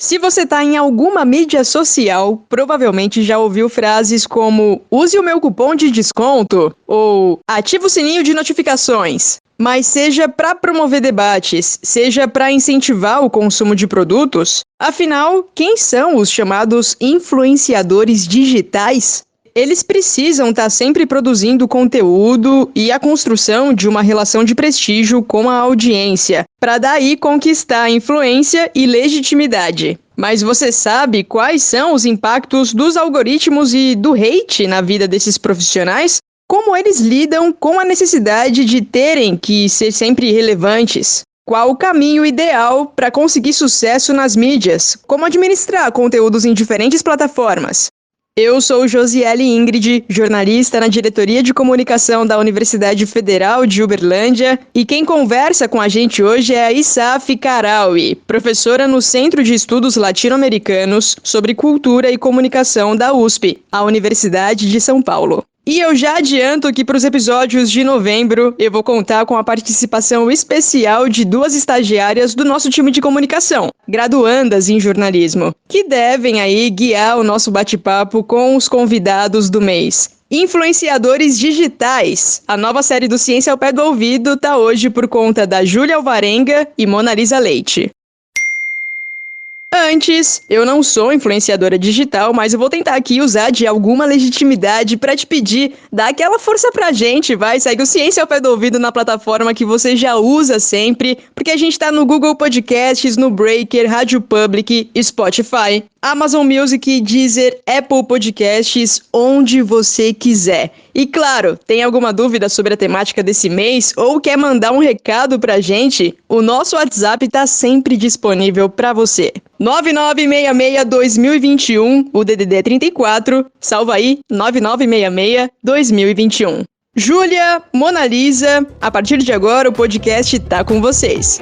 Se você está em alguma mídia social, provavelmente já ouviu frases como "use o meu cupom de desconto" ou "ative o sininho de notificações". Mas seja para promover debates, seja para incentivar o consumo de produtos, afinal, quem são os chamados influenciadores digitais? Eles precisam estar sempre produzindo conteúdo e a construção de uma relação de prestígio com a audiência, para daí conquistar influência e legitimidade. Mas você sabe quais são os impactos dos algoritmos e do hate na vida desses profissionais? Como eles lidam com a necessidade de terem que ser sempre relevantes? Qual o caminho ideal para conseguir sucesso nas mídias? Como administrar conteúdos em diferentes plataformas? Eu sou Josiele Ingrid, jornalista na Diretoria de Comunicação da Universidade Federal de Uberlândia, e quem conversa com a gente hoje é a Issafi Karawi, professora no Centro de Estudos Latino-Americanos sobre Cultura e Comunicação da USP, a Universidade de São Paulo. E eu já adianto que para os episódios de novembro eu vou contar com a participação especial de 2 estagiárias do nosso time de comunicação, graduandas em jornalismo, que devem aí guiar o nosso bate-papo com os convidados do mês. Influenciadores digitais. A nova série do Ciência ao Pé do Ouvido tá hoje por conta da Júlia Alvarenga e Mona Lisa Leite. Antes, eu não sou influenciadora digital, mas eu vou tentar aqui usar de alguma legitimidade para te pedir, dá aquela força pra gente, vai, segue o Ciência ao Pé do Ouvido na plataforma que você já usa sempre, porque a gente tá no Google Podcasts, no Breaker, Rádio Public, Spotify, Amazon Music, Deezer, Apple Podcasts, onde você quiser. E claro, tem alguma dúvida sobre a temática desse mês ou quer mandar um recado pra gente? O nosso WhatsApp tá sempre disponível pra você. 9966-2021, o DDD é 34, salva aí, 9966-2021. Júlia, Mona Lisa, a partir de agora o podcast tá com vocês.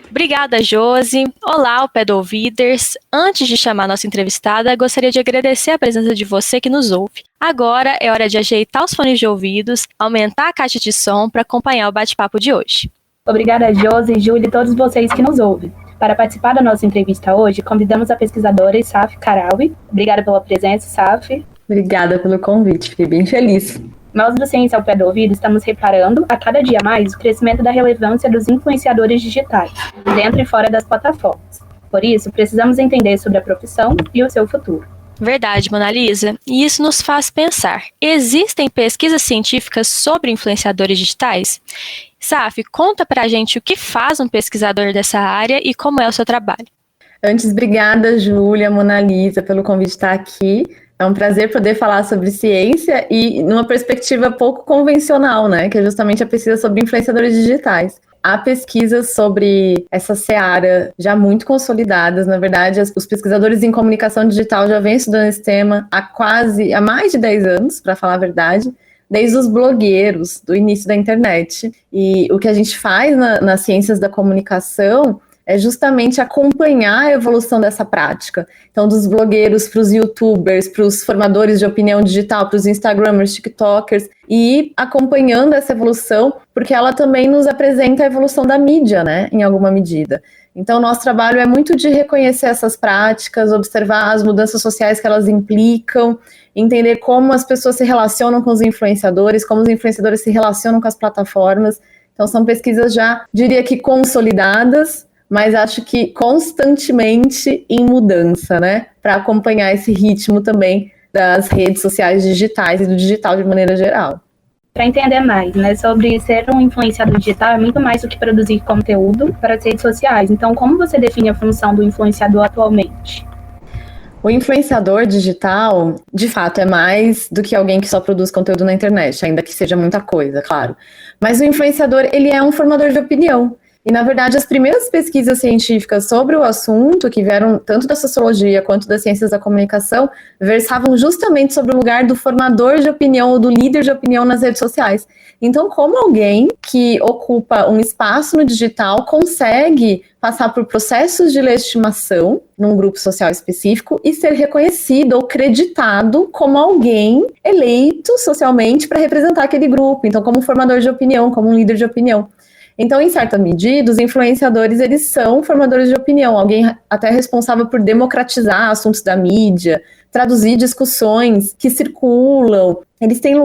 Obrigada, Josi. Olá, o Pé do Ouviders. Antes de chamar nossa entrevistada, gostaria de agradecer a presença de você que nos ouve. Agora é hora de ajeitar os fones de ouvidos, aumentar a caixa de som para acompanhar o bate-papo de hoje. Obrigada, Josi, Júlia e todos vocês que nos ouvem. Para participar da nossa entrevista hoje, convidamos a pesquisadora Issafi Karawi. Obrigada pela presença, Issafi. Obrigada pelo convite, fiquei bem feliz. Nós do Ciência ao Pé do Ouvido estamos reparando, a cada dia mais, o crescimento da relevância dos influenciadores digitais, dentro e fora das plataformas. Por isso, precisamos entender sobre a profissão e o seu futuro. Verdade, Mona Lisa. E isso nos faz pensar. Existem pesquisas científicas sobre influenciadores digitais? Saf, conta pra gente o que faz um pesquisador dessa área e como é o seu trabalho. Antes, obrigada, Júlia, Mona Lisa, pelo convite de estar aqui. É um prazer poder falar sobre ciência e numa perspectiva pouco convencional, né? Que é justamente a pesquisa sobre influenciadores digitais. Há pesquisas sobre essa seara já muito consolidadas. Na verdade, os pesquisadores em comunicação digital já vêm estudando esse tema há mais de 10 anos, para falar a verdade, desde os blogueiros do início da internet. E o que a gente faz nas ciências da comunicação é justamente acompanhar a evolução dessa prática. Então, dos blogueiros para os youtubers, para os formadores de opinião digital, para os instagramers, tiktokers, e ir acompanhando essa evolução, porque ela também nos apresenta a evolução da mídia, né, em alguma medida. Então, nosso trabalho é muito de reconhecer essas práticas, observar as mudanças sociais que elas implicam, entender como as pessoas se relacionam com os influenciadores, como os influenciadores se relacionam com as plataformas. Então, são pesquisas já, diria que consolidadas, mas acho que constantemente em mudança, né? Para acompanhar esse ritmo também das redes sociais digitais e do digital de maneira geral. Para entender mais, né, sobre ser um influenciador digital, é muito mais do que produzir conteúdo para as redes sociais. Então, como você define a função do influenciador atualmente? O influenciador digital, de fato, é mais do que alguém que só produz conteúdo na internet, ainda que seja muita coisa, claro. Mas o influenciador, ele é um formador de opinião. E, na verdade, as primeiras pesquisas científicas sobre o assunto, que vieram tanto da sociologia quanto das ciências da comunicação, versavam justamente sobre o lugar do formador de opinião ou do líder de opinião nas redes sociais. Então, como alguém que ocupa um espaço no digital consegue passar por processos de legitimação num grupo social específico e ser reconhecido ou creditado como alguém eleito socialmente para representar aquele grupo. Então, como um formador de opinião, como um líder de opinião. Então, em certa medida, os influenciadores, eles são formadores de opinião, alguém até responsável por democratizar assuntos da mídia, traduzir discussões que circulam. Eles têm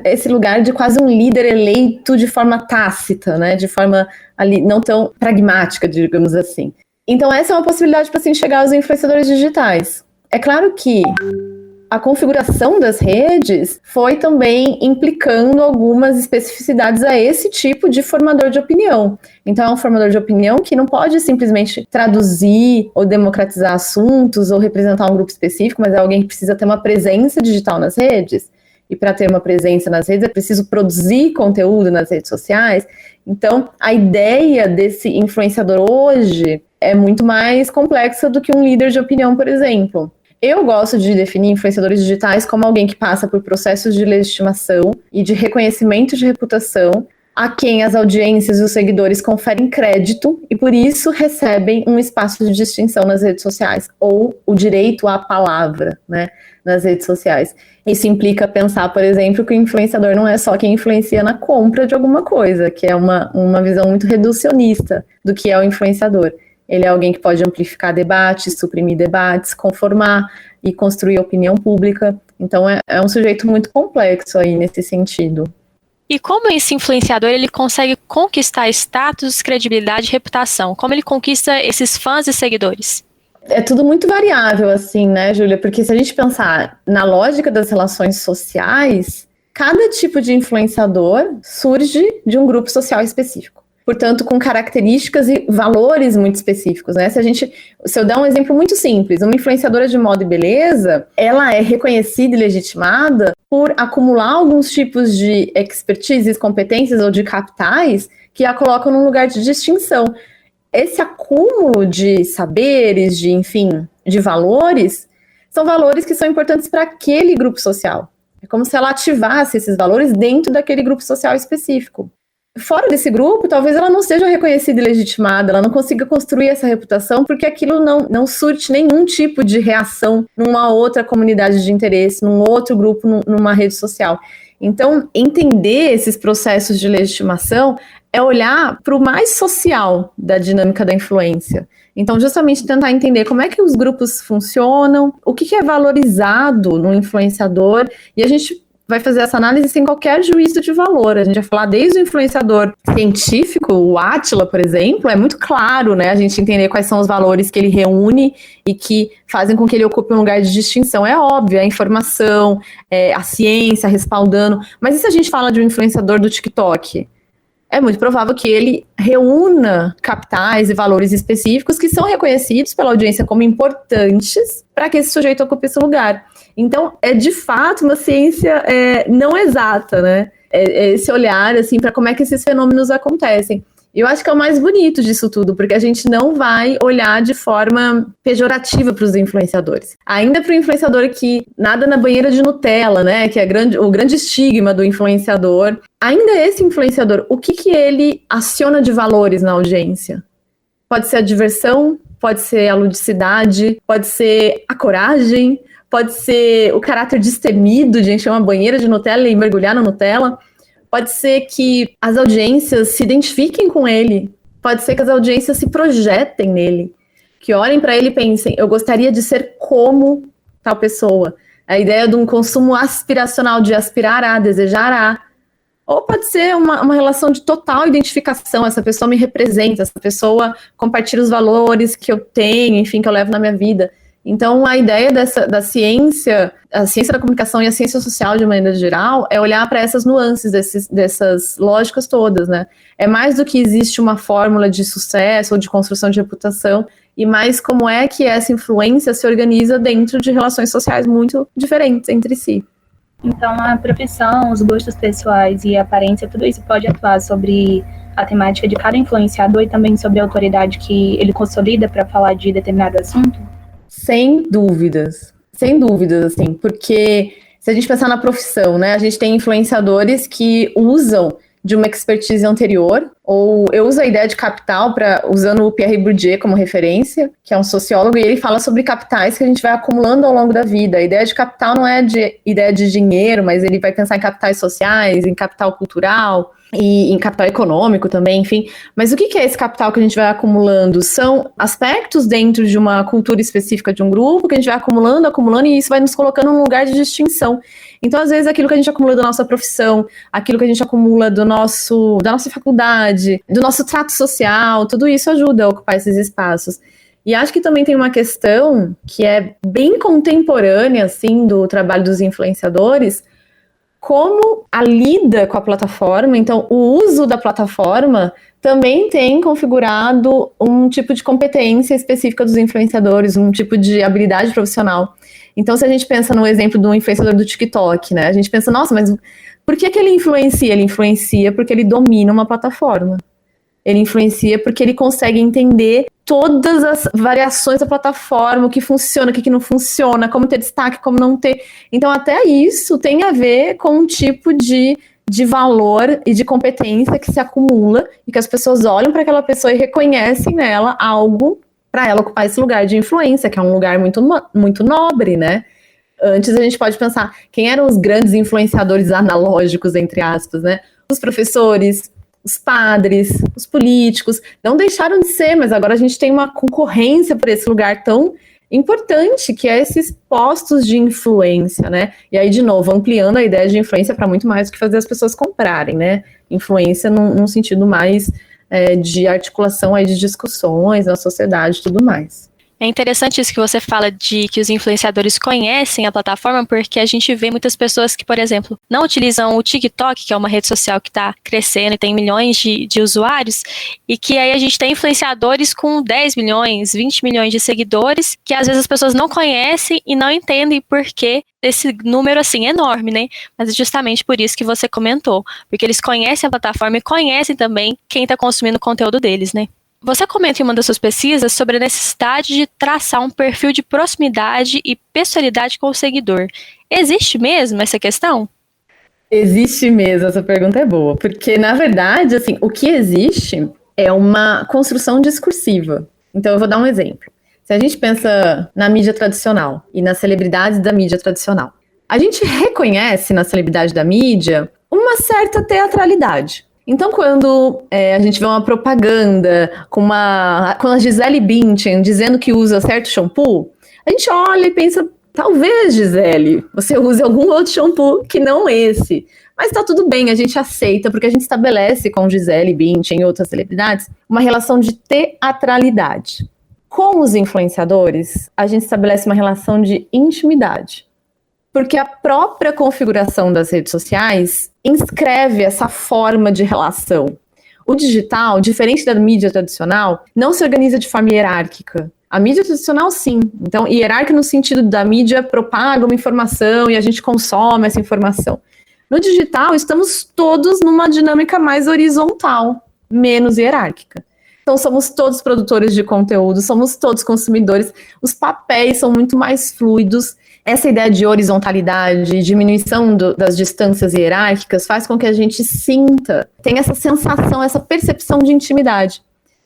esse lugar de quase um líder eleito de forma tácita, né? De forma ali não tão pragmática, digamos assim. Então, essa é uma possibilidade para se enxergar os influenciadores digitais. É claro que a configuração das redes foi também implicando algumas especificidades a esse tipo de formador de opinião. Então, é um formador de opinião que não pode simplesmente traduzir ou democratizar assuntos ou representar um grupo específico, mas é alguém que precisa ter uma presença digital nas redes. E para ter uma presença nas redes é preciso produzir conteúdo nas redes sociais. Então, a ideia desse influenciador hoje é muito mais complexa do que um líder de opinião, por exemplo. Eu gosto de definir influenciadores digitais como alguém que passa por processos de legitimação e de reconhecimento de reputação, a quem as audiências e os seguidores conferem crédito e, por isso, recebem um espaço de distinção nas redes sociais, ou o direito à palavra, né, nas redes sociais. Isso implica pensar, por exemplo, que o influenciador não é só quem influencia na compra de alguma coisa, que é uma visão muito reducionista do que é o influenciador. Ele é alguém que pode amplificar debates, suprimir debates, conformar e construir opinião pública. Então, é um sujeito muito complexo aí nesse sentido. E como esse influenciador ele consegue conquistar status, credibilidade e reputação? Como ele conquista esses fãs e seguidores? É tudo muito variável, assim, né, Júlia? Porque se a gente pensar na lógica das relações sociais, cada tipo de influenciador surge de um grupo social específico. Portanto, com características e valores muito específicos, né? Se eu der um exemplo muito simples, uma influenciadora de moda e beleza, ela é reconhecida e legitimada por acumular alguns tipos de expertise, competências ou de capitais que a colocam num lugar de distinção. Esse acúmulo de saberes, de valores, são valores que são importantes para aquele grupo social. É como se ela ativasse esses valores dentro daquele grupo social específico. Fora desse grupo, talvez ela não seja reconhecida e legitimada, ela não consiga construir essa reputação, porque aquilo não surte nenhum tipo de reação numa outra comunidade de interesse, num outro grupo, numa rede social. Então, entender esses processos de legitimação é olhar para o mais social da dinâmica da influência. Então, justamente tentar entender como é que os grupos funcionam, o que é valorizado no influenciador, e a gente vai fazer essa análise sem qualquer juízo de valor. A gente vai falar desde o influenciador científico, o Átila, por exemplo, é muito claro, né, a gente entender quais são os valores que ele reúne e que fazem com que ele ocupe um lugar de distinção. É óbvio, a informação, a ciência respaldando, mas e se a gente fala de um influenciador do TikTok? É muito provável que ele reúna capitais e valores específicos que são reconhecidos pela audiência como importantes para que esse sujeito ocupe esse lugar. Então, é de fato uma ciência não exata, né? É esse olhar assim, para como é que esses fenômenos acontecem. E eu acho que é o mais bonito disso tudo, porque a gente não vai olhar de forma pejorativa para os influenciadores. Ainda para o influenciador que nada na banheira de Nutella, né? Que é o grande estigma do influenciador. Ainda esse influenciador, o que ele aciona de valores na audiência? Pode ser a diversão, pode ser a ludicidade, pode ser a coragem, pode ser o caráter destemido de encher uma banheira de Nutella e mergulhar na Nutella. Pode ser que as audiências se identifiquem com ele. Pode ser que as audiências se projetem nele. Que olhem para ele e pensem, eu gostaria de ser como tal pessoa. A ideia de um consumo aspiracional, de aspirar a, desejar a. Ou pode ser uma relação de total identificação. Essa pessoa me representa, essa pessoa compartilha os valores que eu tenho, enfim, que eu levo na minha vida. Então, a ideia da ciência, a ciência da comunicação e a ciência social, de maneira geral, é olhar para essas nuances dessas lógicas todas, né? É mais do que existe uma fórmula de sucesso ou de construção de reputação, e mais como é que essa influência se organiza dentro de relações sociais muito diferentes entre si. Então, a profissão, os gostos pessoais e a aparência, tudo isso pode atuar sobre a temática de cada influenciador e também sobre a autoridade que ele consolida para falar de determinado assunto? Sem dúvidas, assim, porque se a gente pensar na profissão, né, a gente tem influenciadores que usam de uma expertise anterior Ou eu uso a ideia de capital usando o Pierre Bourdieu como referência, que é um sociólogo, e ele fala sobre capitais que a gente vai acumulando ao longo da vida. A ideia de capital não é de ideia de dinheiro, mas ele vai pensar em capitais sociais, em capital cultural e em capital econômico também, enfim. Mas o que é esse capital que a gente vai acumulando? São aspectos dentro de uma cultura específica de um grupo que a gente vai acumulando, e isso vai nos colocando num lugar de distinção. Então, às vezes, aquilo que a gente acumula da nossa profissão, aquilo que a gente acumula da nossa faculdade, do nosso trato social, tudo isso ajuda a ocupar esses espaços. E acho que também tem uma questão que é bem contemporânea, assim, do trabalho dos influenciadores, como a lida com a plataforma. Então, o uso da plataforma também tem configurado um tipo de competência específica dos influenciadores, um tipo de habilidade profissional. Então, se a gente pensa no exemplo do influenciador do TikTok, né? A gente pensa, nossa, mas por que ele influencia? Ele influencia porque ele domina uma plataforma. Ele influencia porque ele consegue entender todas as variações da plataforma, o que funciona, o que não funciona, como ter destaque, como não ter. Então, até isso tem a ver com um tipo de valor e de competência que se acumula e que as pessoas olham para aquela pessoa e reconhecem nela algo para ela ocupar esse lugar de influência, que é um lugar muito nobre, né? Antes a gente pode pensar, quem eram os grandes influenciadores analógicos, entre aspas, né? Os professores, os padres, os políticos, não deixaram de ser, mas agora a gente tem uma concorrência por esse lugar tão importante, que é esses postos de influência, né? E aí, de novo, ampliando a ideia de influência para muito mais do que fazer as pessoas comprarem, né? Influência num sentido mais de articulação aí de discussões na sociedade e tudo mais. É interessante isso que você fala de que os influenciadores conhecem a plataforma, porque a gente vê muitas pessoas que, por exemplo, não utilizam o TikTok, que é uma rede social que está crescendo e tem milhões de usuários, e que aí a gente tem influenciadores com 10 milhões, 20 milhões de seguidores, que às vezes as pessoas não conhecem e não entendem por que esse número assim enorme, né? Mas é justamente por isso que você comentou, porque eles conhecem a plataforma e conhecem também quem está consumindo o conteúdo deles, né? Você comenta em uma das suas pesquisas sobre a necessidade de traçar um perfil de proximidade e pessoalidade com o seguidor. Existe mesmo essa questão? Existe mesmo, essa pergunta é boa, porque, na verdade, assim, o que existe é uma construção discursiva. Então, eu vou dar um exemplo. Se a gente pensa na mídia tradicional e nas celebridades da mídia tradicional, a gente reconhece na celebridade da mídia uma certa teatralidade. Então, quando a gente vê uma propaganda com a Gisele Bündchen dizendo que usa certo shampoo, a gente olha e pensa, talvez, Gisele, você use algum outro shampoo que não esse. Mas tá tudo bem, a gente aceita, porque a gente estabelece com Gisele Bündchen e outras celebridades uma relação de teatralidade. Com os influenciadores, a gente estabelece uma relação de intimidade. Porque a própria configuração das redes sociais inscreve essa forma de relação. O digital, diferente da mídia tradicional, não se organiza de forma hierárquica. A mídia tradicional, sim. Então, hierárquica no sentido da mídia propaga uma informação e a gente consome essa informação. No digital, estamos todos numa dinâmica mais horizontal, menos hierárquica. Então, somos todos produtores de conteúdo, somos todos consumidores, os papéis são muito mais fluidos. Essa ideia de horizontalidade, diminuição das distâncias hierárquicas faz com que a gente tenha essa sensação, essa percepção de intimidade.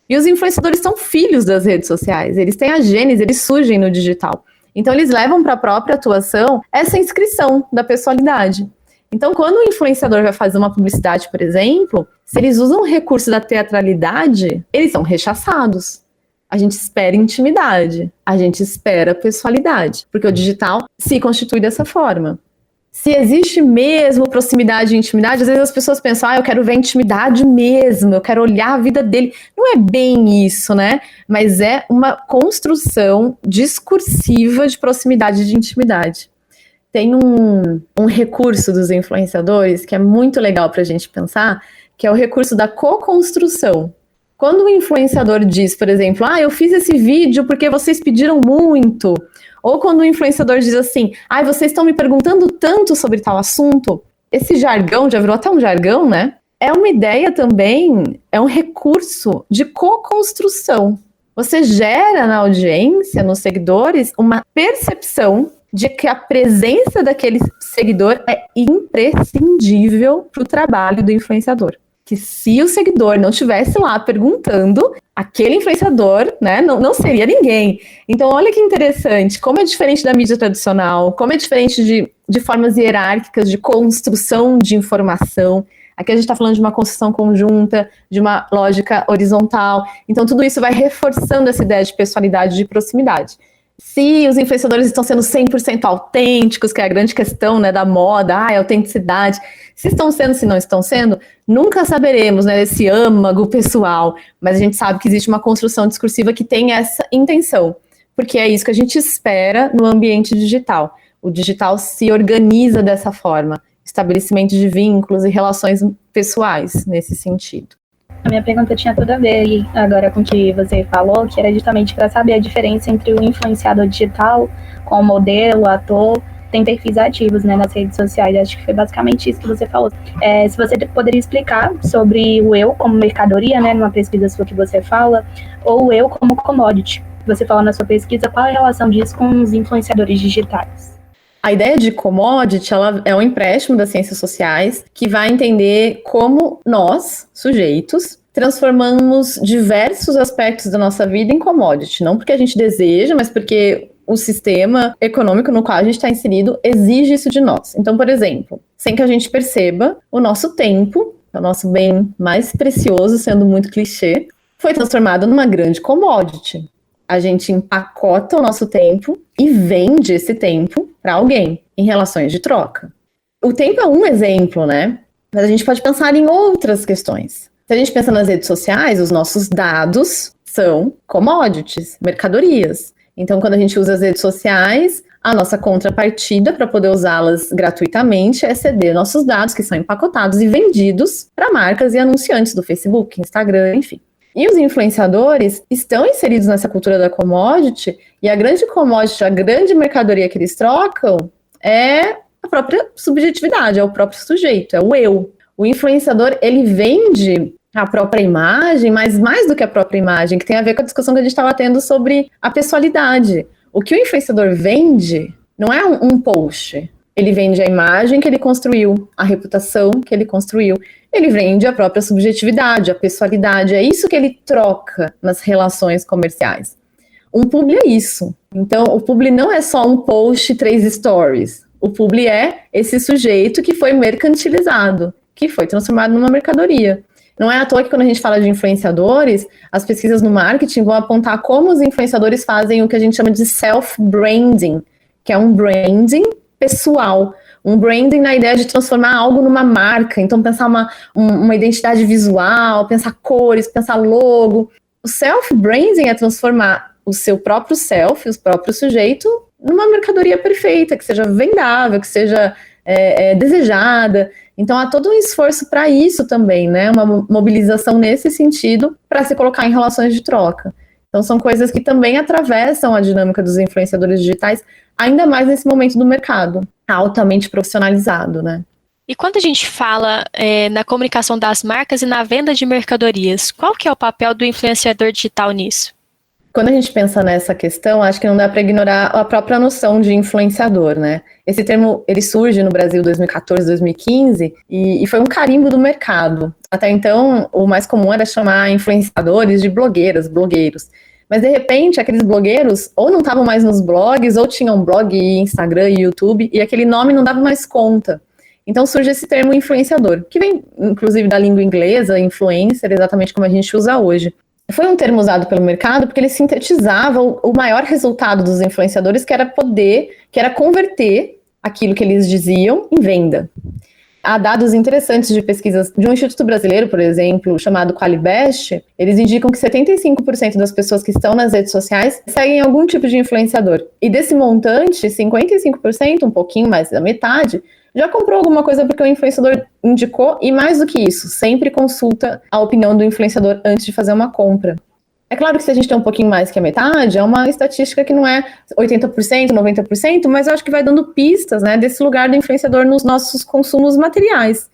E os influenciadores são filhos das redes sociais, eles têm a gênese, eles surgem no digital. Então eles levam para a própria atuação essa inscrição da pessoalidade. Então quando o influenciador vai fazer uma publicidade, por exemplo, se eles usam o recurso da teatralidade, eles são rechaçados. A gente espera intimidade, a gente espera pessoalidade, porque o digital se constitui dessa forma. Se existe mesmo proximidade e intimidade, às vezes as pessoas pensam, eu quero ver intimidade mesmo, eu quero olhar a vida dele. Não é bem isso, né? Mas é uma construção discursiva de proximidade e de intimidade. Tem um recurso dos influenciadores que é muito legal para a gente pensar, que é o recurso da co-construção. Quando o influenciador diz, por exemplo, eu fiz esse vídeo porque vocês pediram muito, ou quando o influenciador diz assim, vocês estão me perguntando tanto sobre tal assunto, esse jargão, já virou até um jargão, né? É uma ideia também, é um recurso de co-construção. Você gera na audiência, nos seguidores, uma percepção de que a presença daquele seguidor é imprescindível para o trabalho do influenciador. que se o seguidor não estivesse lá perguntando, aquele influenciador, né, não seria ninguém. Então, olha que interessante, como é diferente da mídia tradicional, como é diferente de formas hierárquicas de construção de informação. Aqui a gente está falando de uma construção conjunta, de uma lógica horizontal. Então, tudo isso vai reforçando essa ideia de pessoalidade, de proximidade. Se os influenciadores estão sendo 100% autênticos, que é a grande questão, né, da moda, autenticidade, se estão sendo, se não estão sendo, nunca saberemos, né, desse âmago pessoal, mas a gente sabe que existe uma construção discursiva que tem essa intenção, porque é isso que a gente espera no ambiente digital. O digital se organiza dessa forma, estabelecimento de vínculos e relações pessoais nesse sentido. A minha pergunta tinha tudo a ver agora com o que você falou, que era justamente para saber a diferença entre o influenciador digital com o modelo, ator, tem perfis ativos, né, nas redes sociais. Acho que foi basicamente isso que você falou. Se você poderia explicar sobre o eu como mercadoria, né, numa pesquisa sua que você fala, ou o eu como commodity. Você fala na sua pesquisa, qual é a relação disso com os influenciadores digitais? A ideia de commodity, ela é um empréstimo das ciências sociais que vai entender como nós, sujeitos, transformamos diversos aspectos da nossa vida em commodity. Não porque a gente deseja, mas porque o sistema econômico no qual a gente está inserido exige isso de nós. Então, por exemplo, sem que a gente perceba, o nosso tempo, o nosso bem mais precioso, sendo muito clichê, foi transformado numa grande commodity. A gente empacota o nosso tempo e vende esse tempo para alguém em relações de troca. O tempo é um exemplo, né? Mas a gente pode pensar em outras questões. Se a gente pensa nas redes sociais, os nossos dados são commodities, mercadorias. Então, quando a gente usa as redes sociais, a nossa contrapartida para poder usá-las gratuitamente é ceder nossos dados, que são empacotados e vendidos para marcas e anunciantes do Facebook, Instagram, enfim. E os influenciadores estão inseridos nessa cultura da commodity, e a grande commodity, a grande mercadoria que eles trocam é a própria subjetividade, é o próprio sujeito, é o eu. O influenciador, ele vende a própria imagem, mas mais do que a própria imagem, que tem a ver com a discussão que a gente estava tendo sobre a pessoalidade. O que o influenciador vende não é um post. Ele vende a imagem que ele construiu, a reputação que ele construiu. Ele vende a própria subjetividade, a pessoalidade. É isso que ele troca nas relações comerciais. Um publi é isso. Então, o publi não é só um post, 3 stories. O publi é esse sujeito que foi mercantilizado, que foi transformado numa mercadoria. Não é à toa que quando a gente fala de influenciadores, as pesquisas no marketing vão apontar como os influenciadores fazem o que a gente chama de self-branding, que é um branding pessoal. Um branding na ideia de transformar algo numa marca. Então, pensar uma identidade visual, pensar cores, pensar logo. O self-branding é transformar o seu próprio self, o próprio sujeito, numa mercadoria perfeita, que seja vendável, que seja desejada. Então, há todo um esforço para isso também, né? Uma mobilização nesse sentido para se colocar em relações de troca. Então, são coisas que também atravessam a dinâmica dos influenciadores digitais, ainda mais nesse momento do mercado altamente profissionalizado, né? E quando a gente fala na comunicação das marcas e na venda de mercadorias, qual que é o papel do influenciador digital nisso? Quando a gente pensa nessa questão, acho que não dá para ignorar a própria noção de influenciador, né? Esse termo, ele surge no Brasil em 2014, 2015, e foi um carimbo do mercado. Até então, o mais comum era chamar influenciadores de blogueiras, blogueiros. Mas, de repente, aqueles blogueiros ou não estavam mais nos blogs, ou tinham blog, Instagram e YouTube, e aquele nome não dava mais conta. Então surge esse termo influenciador, que vem, inclusive, da língua inglesa, influencer, exatamente como a gente usa hoje. Foi um termo usado pelo mercado porque ele sintetizava o maior resultado dos influenciadores, que era converter aquilo que eles diziam em venda. Há dados interessantes de pesquisas de um instituto brasileiro, por exemplo, chamado Qualibest. Eles indicam que 75% das pessoas que estão nas redes sociais seguem algum tipo de influenciador. E desse montante, 55%, um pouquinho mais da metade, já comprou alguma coisa porque o influenciador indicou, e mais do que isso, sempre consulta a opinião do influenciador antes de fazer uma compra. É claro que se a gente tem um pouquinho mais que a metade, é uma estatística que não é 80%, 90%, mas eu acho que vai dando pistas, né, desse lugar do influenciador nos nossos consumos materiais.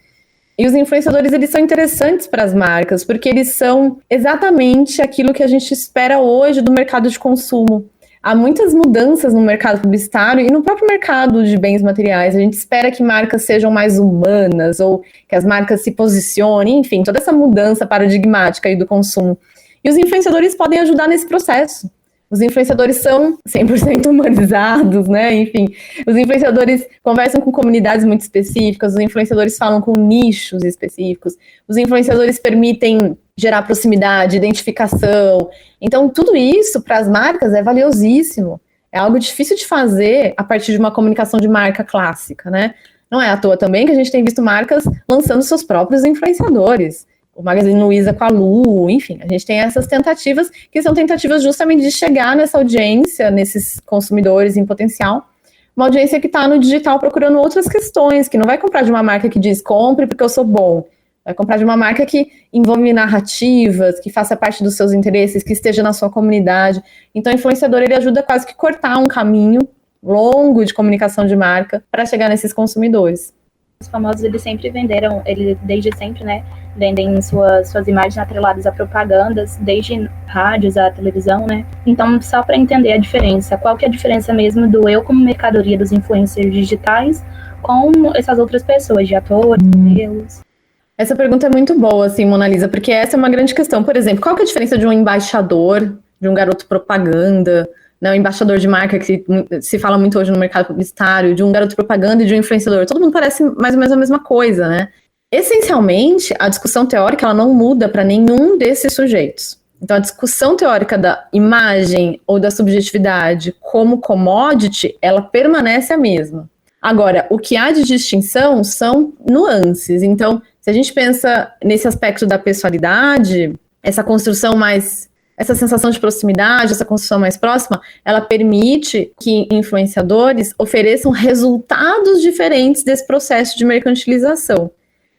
E os influenciadores, eles são interessantes para as marcas, porque eles são exatamente aquilo que a gente espera hoje do mercado de consumo. há muitas mudanças no mercado publicitário e no próprio mercado de bens materiais. A gente espera que marcas sejam mais humanas ou que as marcas se posicionem, enfim, toda essa mudança paradigmática aí do consumo. E os influenciadores podem ajudar nesse processo. Os influenciadores são 100% humanizados, né? Enfim, os influenciadores conversam com comunidades muito específicas, os influenciadores falam com nichos específicos, os influenciadores permitem gerar proximidade, identificação. Então, tudo isso para as marcas é valiosíssimo. É algo difícil de fazer a partir de uma comunicação de marca clássica, né? Não é à toa também que a gente tem visto marcas lançando seus próprios influenciadores. O Magazine Luiza com a Lu, enfim, a gente tem essas tentativas, que são tentativas justamente de chegar nessa audiência, nesses consumidores em potencial, uma audiência que está no digital procurando outras questões, que não vai comprar de uma marca que diz, compre porque eu sou bom, vai comprar de uma marca que envolve narrativas, que faça parte dos seus interesses, que esteja na sua comunidade. Então, o influenciador, ele ajuda quase que cortar um caminho longo de comunicação de marca para chegar nesses consumidores. Os famosos, eles sempre venderam, eles desde sempre, né, vendem suas imagens atreladas a propagandas, desde rádios à televisão, né? Então, só para entender a diferença, qual que é a diferença mesmo do eu como mercadoria dos influencers digitais com essas outras pessoas, de atores, modelos? Essa pergunta é muito boa, assim, Mona Lisa, porque essa é uma grande questão. Por exemplo, qual que é a diferença de um embaixador, de um garoto propaganda, né, um embaixador de marca que se fala muito hoje no mercado publicitário, de um garoto propaganda e de um influenciador? Todo mundo parece mais ou menos a mesma coisa, né? Essencialmente, a discussão teórica ela não muda para nenhum desses sujeitos. Então, a discussão teórica da imagem ou da subjetividade como commodity, ela permanece a mesma. Agora, o que há de distinção são nuances. Então, se a gente pensa nesse aspecto da pessoalidade, essa construção mais, essa sensação de proximidade, essa construção mais próxima, ela permite que influenciadores ofereçam resultados diferentes desse processo de mercantilização.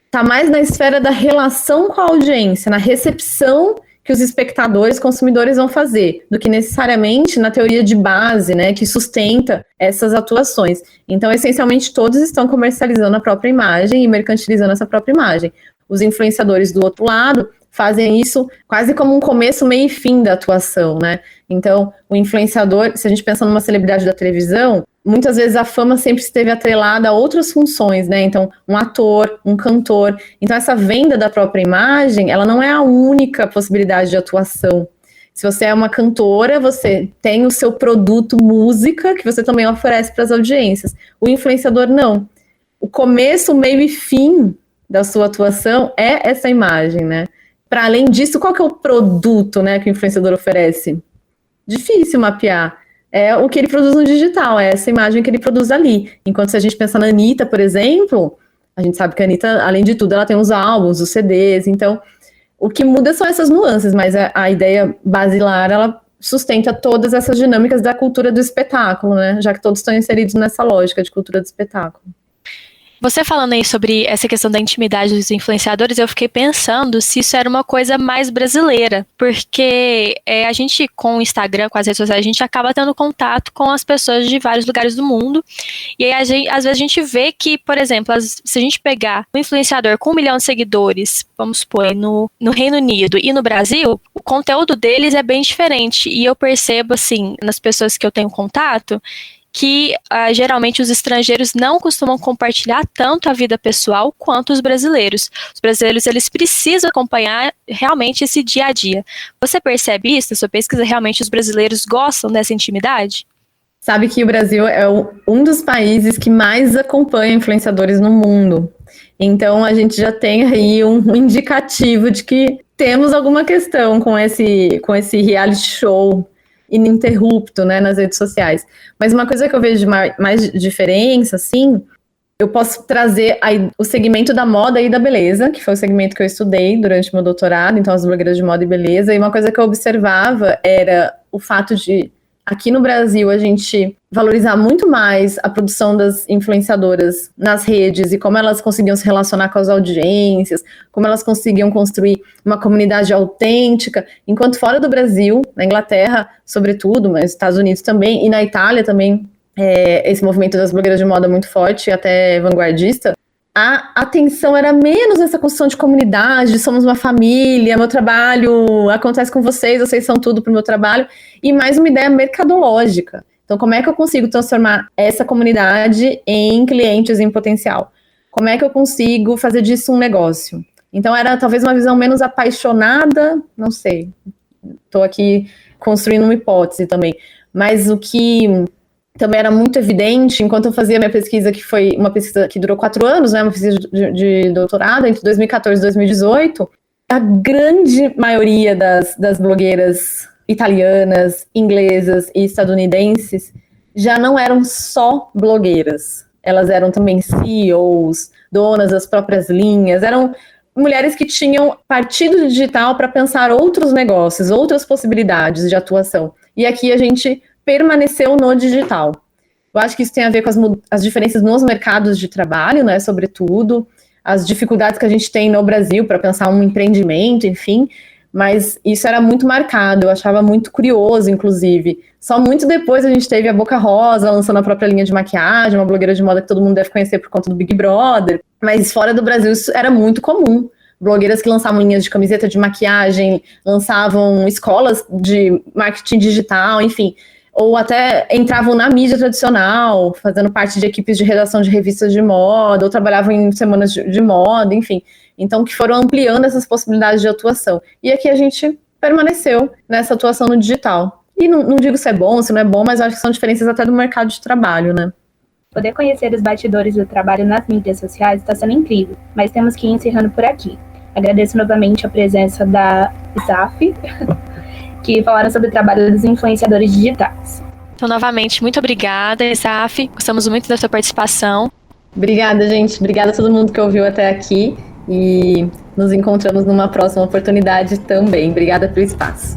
Está mais na esfera da relação com a audiência, na recepção que os espectadores, consumidores vão fazer, do que necessariamente na teoria de base, né, que sustenta essas atuações. Então, essencialmente, todos estão comercializando a própria imagem e mercantilizando essa própria imagem. Os influenciadores, do outro lado, fazem isso quase como um começo, meio e fim da atuação, né? Então, o influenciador, se a gente pensa numa celebridade da televisão, muitas vezes a fama sempre esteve atrelada a outras funções, né? Então, um ator, um cantor. Então, essa venda da própria imagem, ela não é a única possibilidade de atuação. Se você é uma cantora, você tem o seu produto música, que você também oferece para as audiências. O influenciador, não. O começo, meio e fim da sua atuação é essa imagem, né? Para além disso, qual que é o produto, né, que o influenciador oferece? Difícil mapear. É o que ele produz no digital, é essa imagem que ele produz ali. Enquanto se a gente pensa na Anitta, por exemplo, a gente sabe que a Anitta, além de tudo, ela tem os álbuns, os CDs, então o que muda são essas nuances, mas a ideia basilar, ela sustenta todas essas dinâmicas da cultura do espetáculo, né? Já que todos estão inseridos nessa lógica de cultura do espetáculo. Você falando aí sobre essa questão da intimidade dos influenciadores, eu fiquei pensando se isso era uma coisa mais brasileira, porque a gente, com o Instagram, com as redes sociais, a gente acaba tendo contato com as pessoas de vários lugares do mundo, e aí às vezes a gente vê que, por exemplo, se a gente pegar um influenciador com 1 milhão de seguidores, vamos supor, no Reino Unido e no Brasil, o conteúdo deles é bem diferente, e eu percebo, assim, nas pessoas que eu tenho contato, que geralmente os estrangeiros não costumam compartilhar tanto a vida pessoal quanto os brasileiros. Os brasileiros, eles precisam acompanhar realmente esse dia a dia. Você percebe isso na sua pesquisa? Realmente os brasileiros gostam dessa intimidade? Sabe que o Brasil é um dos países que mais acompanha influenciadores no mundo. Então, a gente já tem aí um indicativo de que temos alguma questão com esse reality show ininterrupto, né, nas redes sociais. Mas uma coisa que eu vejo de mais diferença, assim, eu posso trazer o segmento da moda e da beleza, que foi o segmento que eu estudei durante meu doutorado, então as blogueiras de moda e beleza, e uma coisa que eu observava era o fato de, aqui no Brasil, a gente valorizar muito mais a produção das influenciadoras nas redes e como elas conseguiam se relacionar com as audiências, como elas conseguiam construir uma comunidade autêntica, enquanto fora do Brasil, na Inglaterra, sobretudo, mas nos Estados Unidos também, e na Itália também, esse movimento das blogueiras de moda é muito forte, até vanguardista, a atenção era menos essa construção de comunidade, somos uma família, meu trabalho acontece com vocês são tudo pro meu trabalho, e mais uma ideia mercadológica. Então, como é que eu consigo transformar essa comunidade em clientes em potencial? Como é que eu consigo fazer disso um negócio? Então, era talvez uma visão menos apaixonada, não sei, estou aqui construindo uma hipótese também, mas o que também era muito evidente, enquanto eu fazia minha pesquisa, que foi uma pesquisa que durou 4 anos, né, uma pesquisa de doutorado, entre 2014 e 2018, a grande maioria das blogueiras italianas, inglesas e estadunidenses já não eram só blogueiras. Elas eram também CEOs, donas das próprias linhas, eram mulheres que tinham partido do digital para pensar outros negócios, outras possibilidades de atuação. E aqui a gente permaneceu no digital. Eu acho que isso tem a ver com as diferenças nos mercados de trabalho, né, sobretudo, as dificuldades que a gente tem no Brasil para pensar um empreendimento, enfim, mas isso era muito marcado, eu achava muito curioso, inclusive. Só muito depois a gente teve a Boca Rosa lançando a própria linha de maquiagem, uma blogueira de moda que todo mundo deve conhecer por conta do Big Brother, mas fora do Brasil isso era muito comum. Blogueiras que lançavam linhas de camiseta de maquiagem, lançavam escolas de marketing digital, enfim, ou até entravam na mídia tradicional, fazendo parte de equipes de redação de revistas de moda, ou trabalhavam em semanas de moda, enfim. Então, que foram ampliando essas possibilidades de atuação. E aqui a gente permaneceu nessa atuação no digital. E não digo se é bom, se não é bom, mas acho que são diferenças até do mercado de trabalho, né? Poder conhecer os bastidores do trabalho nas mídias sociais está sendo incrível, mas temos que ir encerrando por aqui. Agradeço novamente a presença da Isaf, que falaram sobre o trabalho dos influenciadores digitais. Então, novamente, muito obrigada, Isaf. Gostamos muito da sua participação. Obrigada, gente. Obrigada a todo mundo que ouviu até aqui. E nos encontramos numa próxima oportunidade também. Obrigada pelo espaço.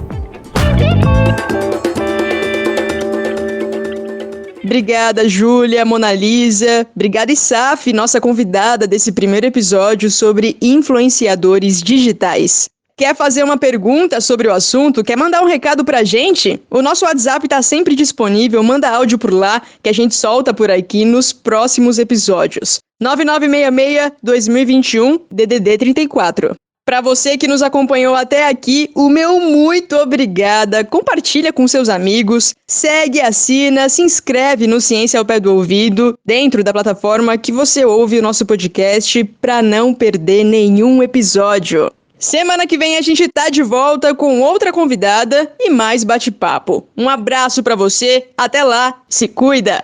Obrigada, Júlia, Monalisa. Obrigada, Isaf, nossa convidada desse primeiro episódio sobre influenciadores digitais. Quer fazer uma pergunta sobre o assunto? Quer mandar um recado pra gente? O nosso WhatsApp tá sempre disponível, manda áudio por lá que a gente solta por aqui nos próximos episódios. 9966-2021, DDD 34. Para você que nos acompanhou até aqui, o meu muito obrigada. Compartilha com seus amigos, segue, assina, se inscreve no Ciência ao Pé do Ouvido, dentro da plataforma que você ouve o nosso podcast, para não perder nenhum episódio. Semana que vem a gente tá de volta com outra convidada e mais bate-papo. Um abraço para você, até lá, se cuida!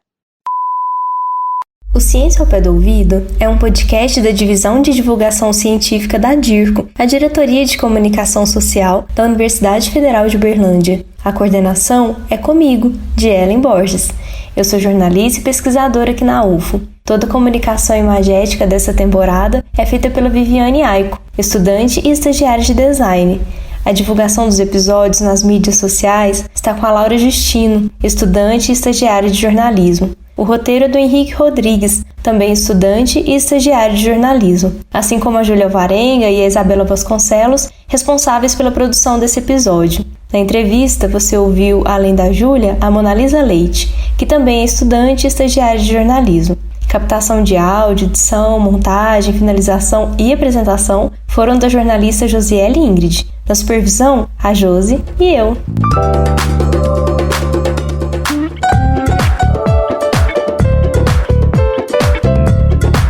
O Ciência ao Pé do Ouvido é um podcast da Divisão de Divulgação Científica da DIRCO, a Diretoria de Comunicação Social da Universidade Federal de Uberlândia. A coordenação é comigo, de Ellen Borges. Eu sou jornalista e pesquisadora aqui na UFO. Toda a comunicação imagética dessa temporada é feita pela Viviane Aiko, estudante e estagiária de design. A divulgação dos episódios nas mídias sociais está com a Laura Justino, estudante e estagiária de jornalismo. O roteiro é do Henrique Rodrigues, também estudante e estagiário de jornalismo, assim como a Júlia Varenga e a Isabela Vasconcelos, responsáveis pela produção desse episódio. Na entrevista, você ouviu, além da Júlia, a Monalisa Leite, que também é estudante e estagiária de jornalismo. Captação de áudio, edição, montagem, finalização e apresentação foram da jornalista Josiele Ingrid. Na supervisão, a Josi e eu.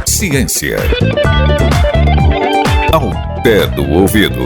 Ciência ao pé do ouvido.